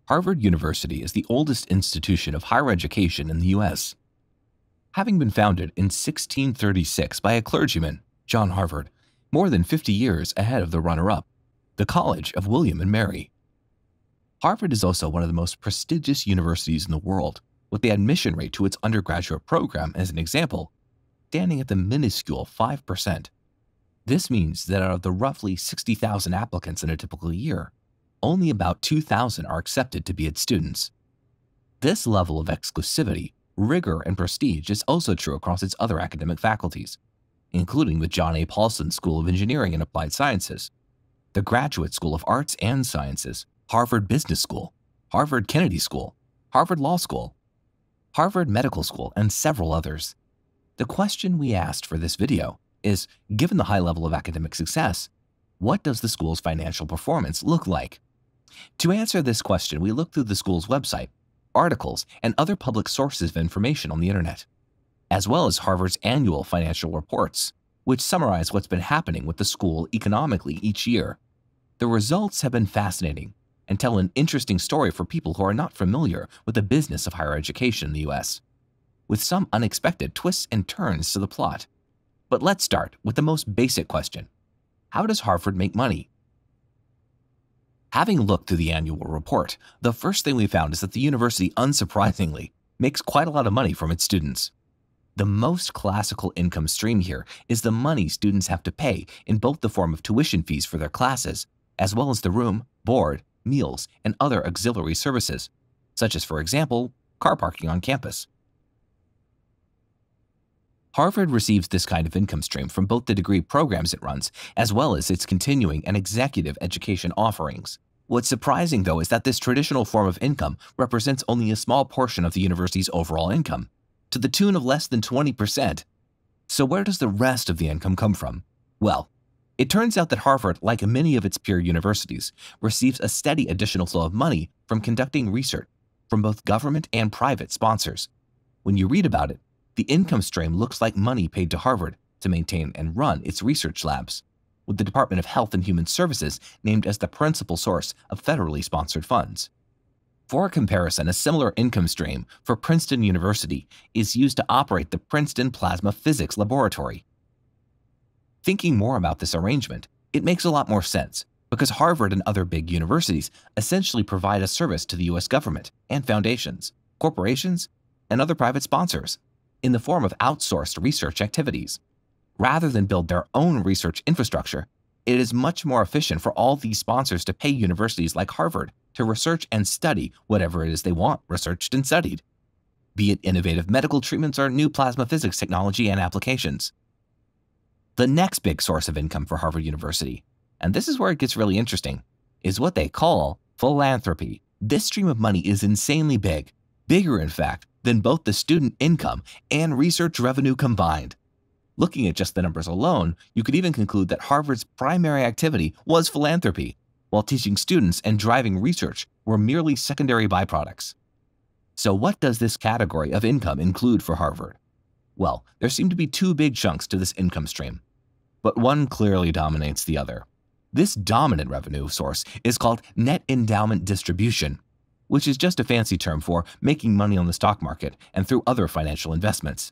Harvard University is the oldest institution of higher education in the U.S. Having been founded in 1636 by a clergyman, John Harvard, more than 50 years ahead of the runner-up, the College of William and Mary. Harvard is also one of the most prestigious universities in the world, with the admission rate to its undergraduate program, as an example, standing at the minuscule 5%. This means that out of the roughly 60,000 applicants in a typical year, only about 2,000 are accepted to be its students. This level of exclusivity, rigor, and prestige is also true across its other academic faculties, including the John A. Paulson School of Engineering and Applied Sciences, the Graduate School of Arts and Sciences, Harvard Business School, Harvard Kennedy School, Harvard Law School, Harvard Medical School, and several others. The question we asked for this video is, given the high level of academic success, what does the school's financial performance look like? To answer this question, we looked through the school's website, articles, and other public sources of information on the internet, as well as Harvard's annual financial reports, which summarize what's been happening with the school economically each year. The results have been fascinating and tell an interesting story for people who are not familiar with the business of higher education in the U.S., with some unexpected twists and turns to the plot. But let's start with the most basic question. How does Harvard make money? Having looked through the annual report, the first thing we found is that the university, unsurprisingly, makes quite a lot of money from its students. The most classical income stream here is the money students have to pay in both the form of tuition fees for their classes, as well as the room, board, meals, and other auxiliary services, such as, for example, car parking on campus. Harvard receives this kind of income stream from both the degree programs it runs, as well as its continuing and executive education offerings. What's surprising, though, is that this traditional form of income represents only a small portion of the university's overall income, to the tune of less than 20%. So where does the rest of the income come from? Well, it turns out that Harvard, like many of its peer universities, receives a steady additional flow of money from conducting research from both government and private sponsors. When you read about it, the income stream looks like money paid to Harvard to maintain and run its research labs, with the Department of Health and Human Services named as the principal source of federally sponsored funds. For comparison, a similar income stream for Princeton University is used to operate the Princeton Plasma Physics Laboratory. Thinking more about this arrangement, it makes a lot more sense, because Harvard and other big universities essentially provide a service to the U.S. government and foundations, corporations, and other private sponsors in the form of outsourced research activities. Rather than build their own research infrastructure, it is much more efficient for all these sponsors to pay universities like Harvard to research and study whatever it is they want researched and studied, be it innovative medical treatments or new plasma physics technology and applications. The next big source of income for Harvard University, and this is where it gets really interesting, is what they call philanthropy. This stream of money is insanely big, bigger in fact than both the student income and research revenue combined. Looking at just the numbers alone, you could even conclude that Harvard's primary activity was philanthropy, while teaching students and driving research were merely secondary byproducts. So what does this category of income include for Harvard? Well, there seem to be two big chunks to this income stream, but one clearly dominates the other. This dominant revenue source is called net endowment distribution, which is just a fancy term for making money on the stock market and through other financial investments.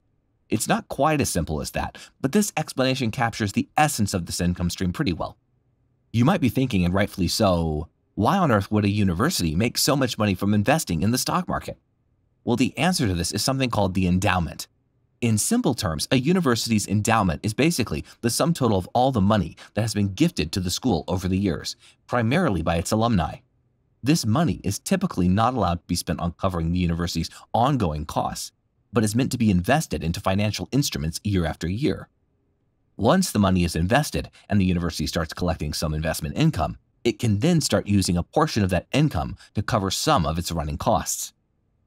It's not quite as simple as that, but this explanation captures the essence of this income stream pretty well. You might be thinking, and rightfully so, why on earth would a university make so much money from investing in the stock market? Well, the answer to this is something called the endowment. In simple terms, a university's endowment is basically the sum total of all the money that has been gifted to the school over the years, primarily by its alumni. This money is typically not allowed to be spent on covering the university's ongoing costs, but is meant to be invested into financial instruments year after year. Once the money is invested and the university starts collecting some investment income, it can then start using a portion of that income to cover some of its running costs.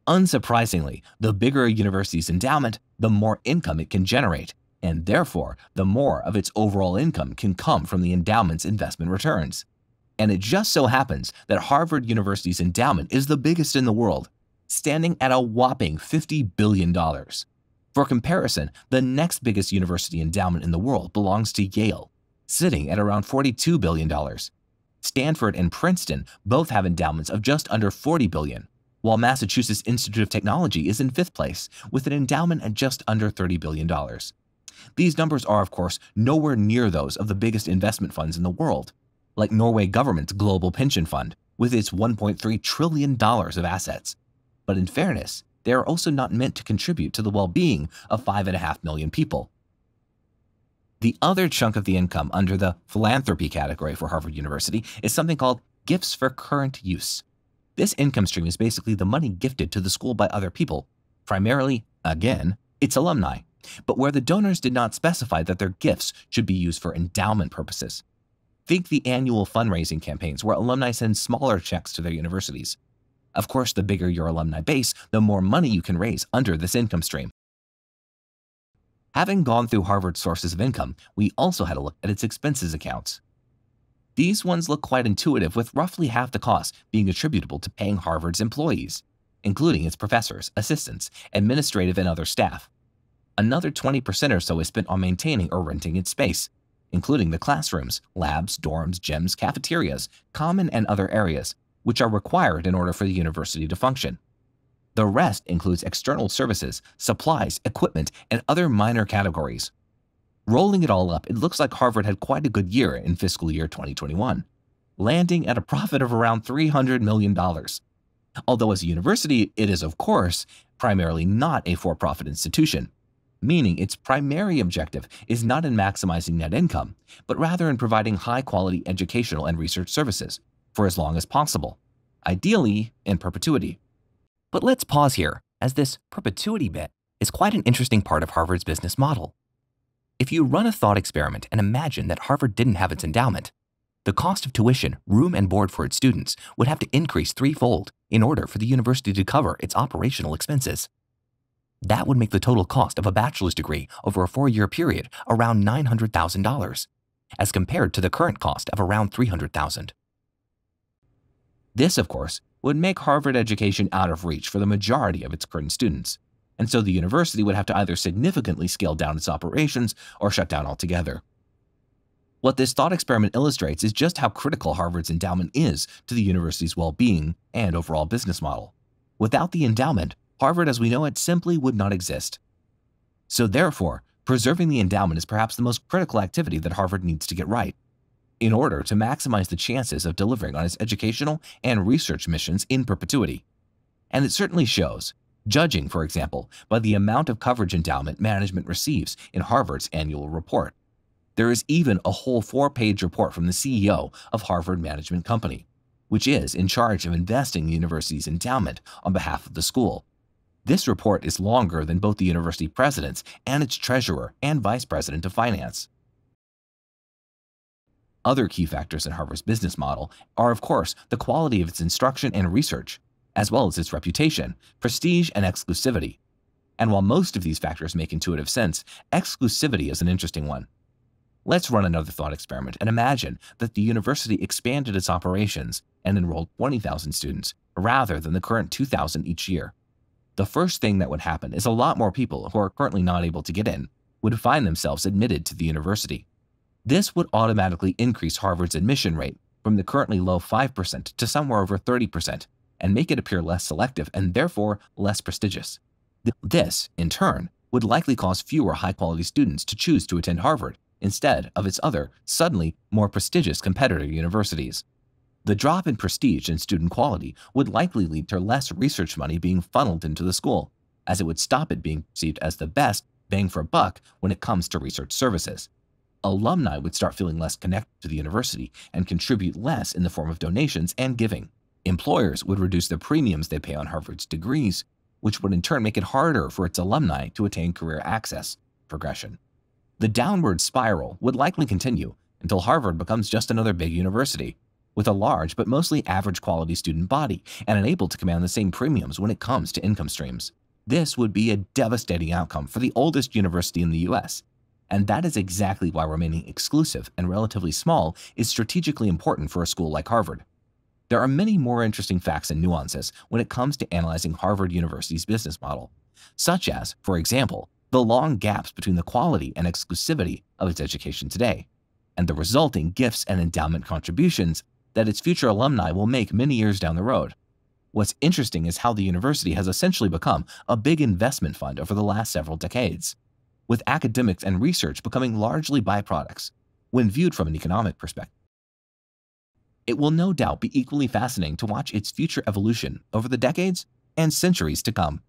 Unsurprisingly, the bigger a university's endowment, the more income it can generate, and therefore, the more of its overall income can come from the endowment's investment returns. And it just so happens that Harvard University's endowment is the biggest in the world, standing at a whopping $50 billion. For comparison, the next biggest university endowment in the world belongs to Yale, sitting at around $42 billion. Stanford and Princeton both have endowments of just under $40 billion, while Massachusetts Institute of Technology is in fifth place with an endowment at just under $30 billion. These numbers are, of course, nowhere near those of the biggest investment funds in the world, like Norway government's Global Pension Fund with its $1.3 trillion of assets. But in fairness, they are also not meant to contribute to the well-being of 5.5 million people. The other chunk of the income under the philanthropy category for Harvard University is something called gifts for current use. This income stream is basically the money gifted to the school by other people, primarily, again, its alumni, but where the donors did not specify that their gifts should be used for endowment purposes. Think the annual fundraising campaigns where alumni send smaller checks to their universities. Of course, the bigger your alumni base, the more money you can raise under this income stream. Having gone through Harvard's sources of income, we also had a look at its expenses accounts. These ones look quite intuitive, with roughly half the cost being attributable to paying Harvard's employees, including its professors, assistants, administrative and other staff. Another 20% or so is spent on maintaining or renting its space, including the classrooms, labs, dorms, gyms, cafeterias, common and other areas, which are required in order for the university to function. The rest includes external services, supplies, equipment, and other minor categories. Rolling it all up, it looks like Harvard had quite a good year in fiscal year 2021, landing at a profit of around $300 million. Although as a university, it is, of course, primarily not a for-profit institution, meaning its primary objective is not in maximizing net income, but rather in providing high-quality educational and research services for as long as possible, ideally in perpetuity. But let's pause here, as this perpetuity bit is quite an interesting part of Harvard's business model. If you run a thought experiment and imagine that Harvard didn't have its endowment, the cost of tuition, room, and board for its students would have to increase threefold in order for the university to cover its operational expenses. That would make the total cost of a bachelor's degree over a 4-year period around $900,000, as compared to the current cost of around $300,000. This, of course, would make Harvard education out of reach for the majority of its current students, and so the university would have to either significantly scale down its operations or shut down altogether. What this thought experiment illustrates is just how critical Harvard's endowment is to the university's well-being and overall business model. Without the endowment, Harvard as we know it simply would not exist. So therefore, preserving the endowment is perhaps the most critical activity that Harvard needs to get right, in order to maximize the chances of delivering on its educational and research missions in perpetuity. And it certainly shows, judging, for example, by the amount of coverage endowment management receives in Harvard's annual report. There is even a whole 4-page report from the CEO of Harvard Management Company, which is in charge of investing the university's endowment on behalf of the school. This report is longer than both the university president's and its treasurer and vice president of finance. Other key factors in Harvard's business model are, of course, the quality of its instruction and research, as well as its reputation, prestige, and exclusivity. And while most of these factors make intuitive sense, exclusivity is an interesting one. Let's run another thought experiment and imagine that the university expanded its operations and enrolled 20,000 students rather than the current 2,000 each year. The first thing that would happen is a lot more people who are currently not able to get in would find themselves admitted to the university. This would automatically increase Harvard's admission rate from the currently low 5% to somewhere over 30% and make it appear less selective and therefore less prestigious. This, in turn, would likely cause fewer high-quality students to choose to attend Harvard instead of its other, suddenly more prestigious competitor universities. The drop in prestige and student quality would likely lead to less research money being funneled into the school, as it would stop it being perceived as the best bang for buck when it comes to research services. Alumni would start feeling less connected to the university and contribute less in the form of donations and giving. Employers would reduce the premiums they pay on Harvard's degrees, which would in turn make it harder for its alumni to attain career access progression. The downward spiral would likely continue until Harvard becomes just another big university, with a large but mostly average quality student body and unable to command the same premiums when it comes to income streams. This would be a devastating outcome for the oldest university in the US, and that is exactly why remaining exclusive and relatively small is strategically important for a school like Harvard. There are many more interesting facts and nuances when it comes to analyzing Harvard University's business model, such as, for example, the long gaps between the quality and exclusivity of its education today, and the resulting gifts and endowment contributions that its future alumni will make many years down the road. What's interesting is how the university has essentially become a big investment fund over the last several decades, with academics and research becoming largely byproducts when viewed from an economic perspective. It will no doubt be equally fascinating to watch its future evolution over the decades and centuries to come.